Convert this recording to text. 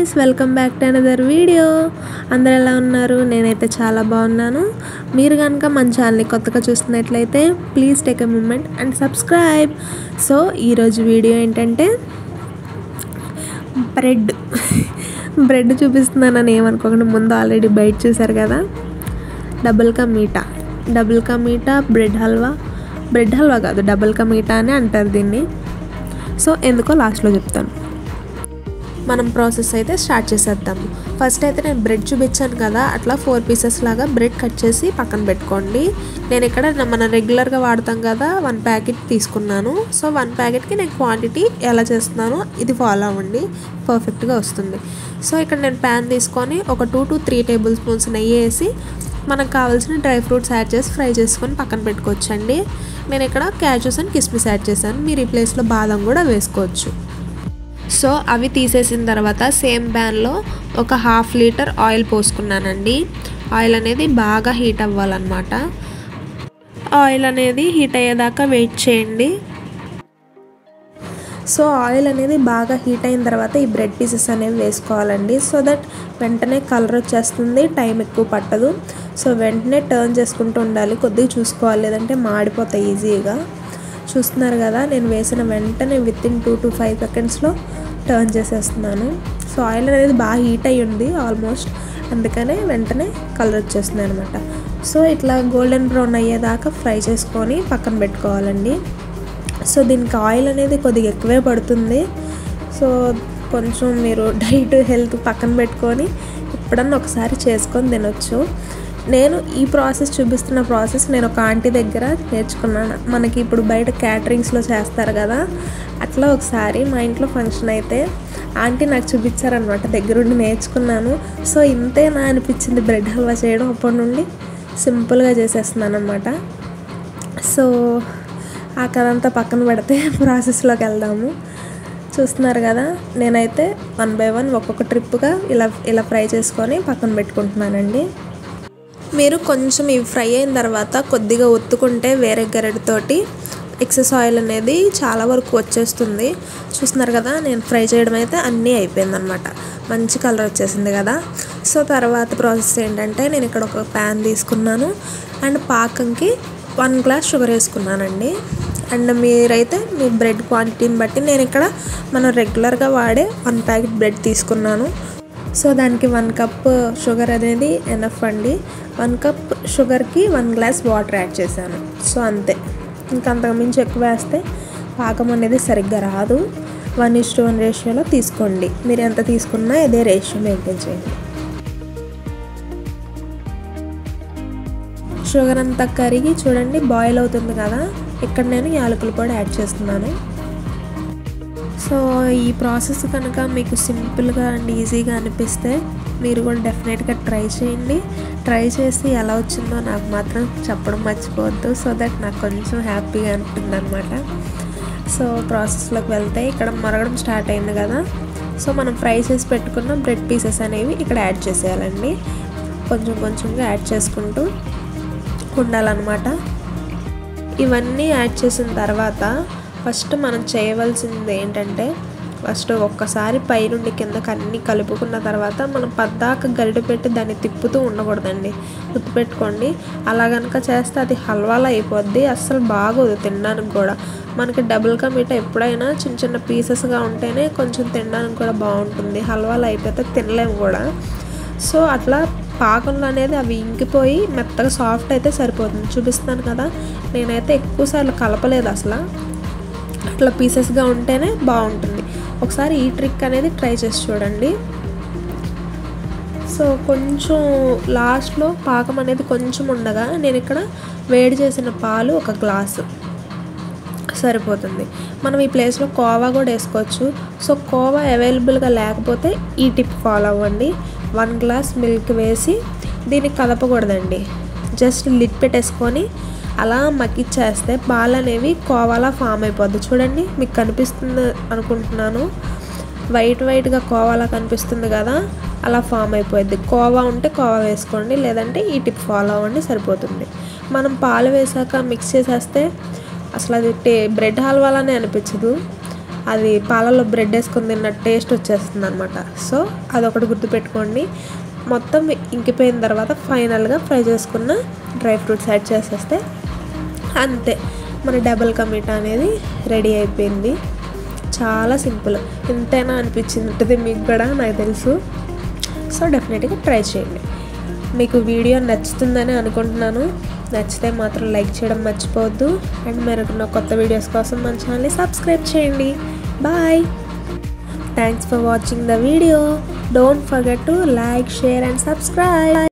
Guys, welcome back to another video. అందరు ఎలా ఉన్నారు? నేనైతే చాలా బాగున్నాను. మీరు కనుక మన ఛానల్ని కొత్తగా చూస్తున్నట్లయితే please take a moment and subscribe. So ఈరోజు వీడియో ఏంటంటే బ్రెడ్ చూపిస్తున్నానని ఏమనుకోకుండా, ముందు ఆల్రెడీ బయట చూసారు కదా, డబుల్ కా మీఠా బ్రెడ్ హల్వా కాదు, డబుల్ కా మీఠా అని అంటారు దీన్ని. సో ఎందుకో లాస్ట్లో చెప్తాను. మనం ప్రాసెస్ అయితే స్టార్ట్ చేసేద్దాము. ఫస్ట్ అయితే నేను బ్రెడ్ చూపించాను కదా, అట్లా 4 పీసెస్ లాగా బ్రెడ్ కట్ చేసి పక్కన పెట్టుకోండి. నేను ఇక్కడ మనం రెగ్యులర్గా వాడతాం కదా 1 ప్యాకెట్ తీసుకున్నాను. సో 1 ప్యాకెట్కి నేను క్వాంటిటీ ఎలా చేస్తున్నానో ఇది ఫాలో అవ్వండి, పర్ఫెక్ట్గా వస్తుంది. సో ఇక్కడ నేను ప్యాన్ తీసుకొని ఒక 2 to 3 టేబుల్ స్పూన్స్ నెయ్యి వేసి మనకు కావాల్సిన డ్రై ఫ్రూట్స్ యాడ్ చేసి ఫ్రై చేసుకొని పక్కన పెట్టుకోవచ్చండి. నేను ఇక్కడ క్యాష్యూస్ అండ్ కిస్మిస్ యాడ్ చేశాను. మీరు ఈ ప్లేస్లో బాదం కూడా వేసుకోవచ్చు. సో అవి తీసేసిన తర్వాత సేమ్ ప్యాన్లో ఒక 1/2 లీటర్ ఆయిల్ పోసుకున్నానండి. ఆయిల్ అనేది బాగా హీట్ అవ్వాలన్నమాట. ఆయిల్ అనేది హీట్ అయ్యేదాకా వెయిట్ చేయండి. సో ఆయిల్ అనేది బాగా హీట్ అయిన తర్వాత ఈ బ్రెడ్ పీసెస్ అనేవి వేసుకోవాలండి. సో దట్ వెంటనే కలర్ వచ్చేస్తుంది, టైం ఎక్కువ పట్టదు. సో వెంటనే టర్న్ చేసుకుంటూ ఉండాలి, కొద్దిగా చూసుకోవాలి, లేదంటే మాడిపోతాయి ఈజీగా. చూస్తున్నారు కదా, నేను వేసిన వెంటనే వితిన్ 2 to 5 సెకండ్స్లో టర్న్ చేసేస్తున్నాను. సో ఆయిల్ అనేది బాగా హీట్ అయ్యి ఉంది ఆల్మోస్ట్, అందుకనే వెంటనే కలర్ వచ్చేస్తుంది అనమాట. సో ఇట్లా గోల్డెన్ బ్రౌన్ అయ్యేదాకా ఫ్రై చేసుకొని పక్కన పెట్టుకోవాలండి. సో దీనికి ఆయిల్ అనేది కొద్దిగా ఎక్కువే పడుతుంది. సో కొంచెం మీరు డైట్ హెల్త్ పక్కన పెట్టుకొని ఎప్పుడన్నా ఒకసారి చేసుకొని తినొచ్చు. నేను ఈ ప్రాసెస్ చూపిస్తున్న ప్రాసెస్ నేను ఒక ఆంటీ దగ్గర నేర్చుకున్నాను. మనకి ఇప్పుడు బయట క్యాటరింగ్స్లో చేస్తారు కదా, అట్లా ఒకసారి మా ఇంట్లో ఫంక్షన్ అయితే ఆంటీ నాకు చూపించారనమాట, దగ్గరుండి నేర్చుకున్నాను. సో ఇంతేనా అనిపించింది బ్రెడ్ హల్వా చేయడం. అప్పటి నుండి సింపుల్గా చేసేస్తున్నాను అనమాట. సో ఆ కథ అంతా పక్కన పెడితే ప్రాసెస్లోకి వెళ్దాము. చూస్తున్నారు కదా, నేనైతే 1 by 1 ఒక్కొక్క ట్రిప్గా ఇలా ఫ్రై చేసుకొని పక్కన పెట్టుకుంటున్నానండి. మీరు కొంచెం ఇవి ఫ్రై అయిన తర్వాత కొద్దిగా ఒత్తుకుంటే వేరే గరిటెతోటి ఎక్సెస్ ఆయిల్ అనేది చాలా వరకు వచ్చేస్తుంది. చూస్తున్నారు కదా, నేను ఫ్రై చేయడం అయితే అన్నీ అయిపోయిందనమాట. మంచి కలర్ వచ్చేసింది కదా. సో తర్వాత ప్రాసెస్ ఏంటంటే, నేను ఇక్కడ ఒక ప్యాన్ తీసుకున్నాను అండ్ పాకంకి 1 గ్లాస్ షుగర్ వేసుకున్నానండి. అండ్ మీరైతే మీ బ్రెడ్ క్వాంటిటీని బట్టి, నేను ఇక్కడ మనం రెగ్యులర్గా వాడే 1 ప్యాకెట్ బ్రెడ్ తీసుకున్నాను. సో దానికి 1 కప్ షుగర్ అనేది ఎనఫ్ అండి. 1 కప్ షుగర్కి 1 గ్లాస్ వాటర్ యాడ్ చేశాను. సో అంతే, ఇంకంతకు మించి ఎక్కువ వేస్తే పాకం అనేది సరిగ్గా రాదు. 1:1 రేషియోలో తీసుకోండి. మీరు ఎంత తీసుకున్నా ఇదే రేషియో మెయింటైన్ చేయండి. షుగర్ అంతా కరిగి చూడండి బాయిల్ అవుతుంది కదా, ఇక్కడ నేను యాలకులు కూడా యాడ్ చేస్తున్నాను. సో ఈ ప్రాసెస్ కనుక మీకు సింపుల్గా అండ్ ఈజీగా అనిపిస్తే మీరు కూడా డెఫినెట్గా ట్రై చేయండి. ట్రై చేసి ఎలా వచ్చిందో నాకు మాత్రం చెప్పడం మర్చిపోవద్దు. సో దట్ నాకు కొంచెం హ్యాపీగా అనిపించింది అనమాట. సో ప్రాసెస్లోకి వెళ్తే ఇక్కడ మరగడం స్టార్ట్ అయింది కదా. సో మనం ఫ్రై చేసి పెట్టుకున్న బ్రెడ్ పీసెస్ అనేవి ఇక్కడ యాడ్ చేసేయాలండి. కొంచెం కొంచెంగా యాడ్ చేసుకుంటూ ఉండాలన్నమాట. ఇవన్నీ యాడ్ చేసిన తర్వాత ఫస్ట్ మనం చేయవలసింది ఏంటంటే, ఫస్ట్ ఒక్కసారి పై నుండి కిందకి అన్నీ కలుపుకున్న తర్వాత మనం పద్దాక గరిటె పెట్టి దాన్ని తిప్పుతూ ఉండకూడదండి, గుర్తుపెట్టుకోండి. అలా కనుక చేస్తే అది హల్వాలా అయిపోద్ది, అస్సలు బాగోదు తినడానికి కూడా. మనకి డబుల్ కా మీఠా ఎప్పుడైనా చిన్న చిన్న పీసెస్గా ఉంటేనే కొంచెం తినడానికి కూడా బాగుంటుంది, హల్వాలా అయిపోతే తినలేము కూడా. సో అట్లా పాకంలో అనేది అవి ఇంకిపోయి మెత్తగా సాఫ్ట్ అయితే సరిపోతుంది. చూపిస్తాను కదా, నేనైతే ఎక్కువసార్లు కలపలేదు అసలు, అట్లా పీసెస్గా ఉంటేనే బాగుంటుంది. ఒకసారి ఈ ట్రిక్ అనేది ట్రై చేసి చూడండి. సో కొంచెం లాస్ట్లో పాకం అనేది కొంచెం ఉండగా నేను ఇక్కడ వేడి చేసిన పాలు 1 గ్లాసు సరిపోతుంది. మనం ఈ ప్లేస్లో కోవా కూడా వేసుకోవచ్చు. సో కోవా అవైలబుల్గా లేకపోతే ఈ టిప్ ఫాలో అవ్వండి. 1 గ్లాస్ మిల్క్ వేసి దీన్ని కలపకూడదండి, జస్ట్ లిడ్ పెట్టేసుకొని అలా మగ్గిచ్చేస్తే పాలు అనేవి కోవాలా ఫామ్ అయిపోద్ది. చూడండి, మీకు కనిపిస్తుంది అనుకుంటున్నాను, వైట్గా కోవాలా కనిపిస్తుంది కదా, అలా ఫామ్ అయిపోద్ది. కోవా ఉంటే కోవా వేసుకోండి, లేదంటే ఈ టిప్ ఫాలో అవ్వండి, సరిపోతుంది. మనం పాలు వేసాక మిక్స్ చేసేస్తే అసలు అది బ్రెడ్ హల్వాలానే అనిపించదు. అది పాలలో బ్రెడ్ వేసుకొని తిన్న టేస్ట్ వచ్చేస్తుంది అనమాట. సో అదొకటి గుర్తుపెట్టుకోండి. మొత్తం ఇంకిపోయిన తర్వాత ఫైనల్గా ఫ్రై చేసుకున్న డ్రై ఫ్రూట్స్ యాడ్ చేసేస్తే అంతే, మన డబుల్ కా మీఠా అనేది రెడీ అయిపోయింది. చాలా సింపుల్. ఇంతైనా అనిపించింది ఉంటుంది మీకు కూడా, నాకు తెలుసు. సో డెఫినెట్గా ట్రై చేయండి. మీకు వీడియో నచ్చుతుందని అనుకుంటున్నాను. నచ్చితే మాత్రం లైక్ చేయడం మర్చిపోవద్దు. అండ్ మరికొన్న కొత్త వీడియోస్ కోసం మన ఛానల్ని సబ్స్క్రైబ్ చేయండి. Bye. Thanks for watching the video. Don't forget to like, share and subscribe.